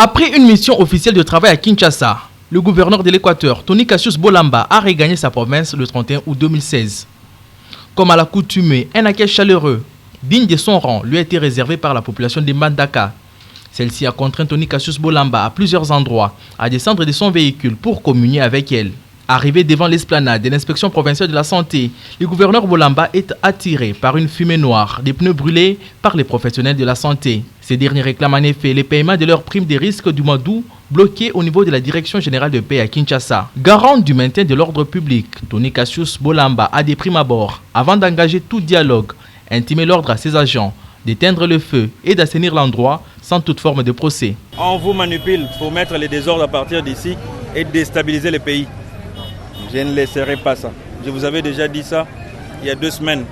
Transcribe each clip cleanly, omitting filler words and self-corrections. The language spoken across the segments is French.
Après une mission officielle de travail à Kinshasa, le gouverneur de l'Équateur, Tony Cassius Bolamba, a regagné sa province le 31 août 2016. Comme à l'accoutumée, un accueil chaleureux, digne de son rang, lui a été réservé par la population de Mbandaka. Celle-ci a contraint Tony Cassius Bolamba à plusieurs endroits à descendre de son véhicule pour communier avec elle. Arrivé devant l'esplanade de l'inspection provinciale de la santé, le gouverneur Bolamba est attiré par une fumée noire des pneus brûlés par les professionnels de la santé. Ces derniers réclament en effet les paiements de leurs primes de risque du mois d'août bloqués au niveau de la Direction générale de paix à Kinshasa. Garant du maintien de l'ordre public, Tony Cassius Bolamba a des primes à bord avant d'engager tout dialogue, intimer l'ordre à ses agents, d'éteindre le feu et d'assainir l'endroit sans toute forme de procès. On vous manipule pour mettre les désordres à partir d'ici et déstabiliser le pays. Je ne laisserai pas ça. Je vous avais déjà dit ça il y a 2 semaines.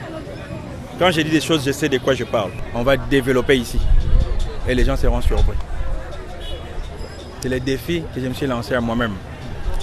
Quand je dis des choses, je sais de quoi je parle. On va développer ici. Et les gens seront surpris. C'est le défi que je me suis lancé à moi-même.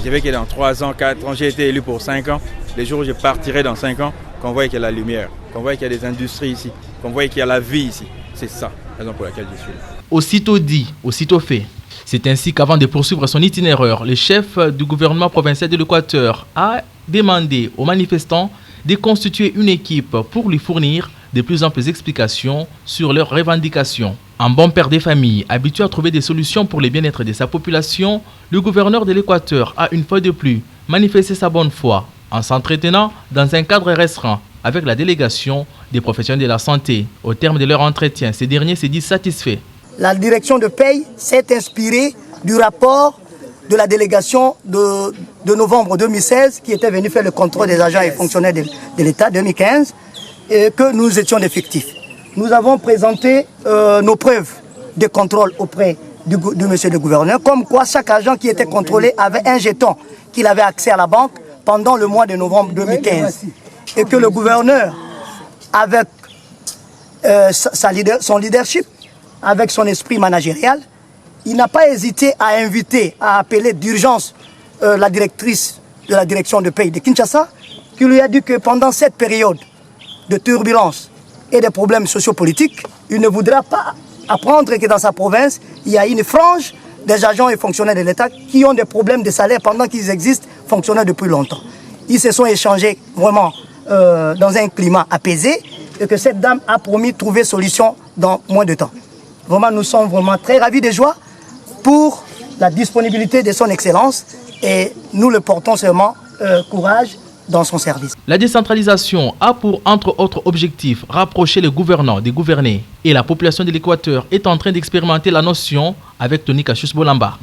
Je veux que dans 3 ans, 4 ans, j'ai été élu pour 5 ans. Les jours où je partirai dans 5 ans, qu'on voit qu'il y a la lumière, qu'on voit qu'il y a des industries ici, qu'on voit qu'il y a la vie ici. C'est ça, la raison pour laquelle je suis là. Aussitôt dit, aussitôt fait. C'est ainsi qu'avant de poursuivre son itinéraire, le chef du gouvernement provincial de l'Équateur a demandé aux manifestants de constituer une équipe pour lui fournir de plus amples explications sur leurs revendications. En bon père des familles, habitué à trouver des solutions pour le bien-être de sa population, le gouverneur de l'Équateur a une fois de plus manifesté sa bonne foi en s'entretenant dans un cadre restreint avec la délégation des professionnels de la santé. Au terme de leur entretien, ces derniers se disent satisfaits. La direction de paye s'est inspirée du rapport de la délégation de novembre 2016 qui était venue faire le contrôle des agents et fonctionnaires de l'État 2015 et que nous étions effectifs. Nous avons présenté nos preuves de contrôle auprès du monsieur le gouverneur, comme quoi chaque agent qui était contrôlé avait un jeton qu'il avait accès à la banque pendant le mois de novembre 2015 et que le gouverneur, avec son leadership, avec son esprit managérial, il n'a pas hésité à inviter, à appeler d'urgence la directrice de la direction de paye de Kinshasa, qui lui a dit que pendant cette période de turbulence et de problèmes sociopolitiques, il ne voudra pas apprendre que dans sa province, il y a une frange des agents et fonctionnaires de l'État qui ont des problèmes de salaire pendant qu'ils existent, fonctionnaient depuis longtemps. Ils se sont échangés vraiment dans un climat apaisé et que cette dame a promis de trouver solution dans moins de temps. Vraiment, nous sommes vraiment très ravis de joie pour la disponibilité de son Excellence et nous le portons seulement courage dans son service. La décentralisation a pour, entre autres objectifs, rapprocher les gouvernants des gouvernés et la population de l'Équateur est en train d'expérimenter la notion avec Tony Cassius Bolamba.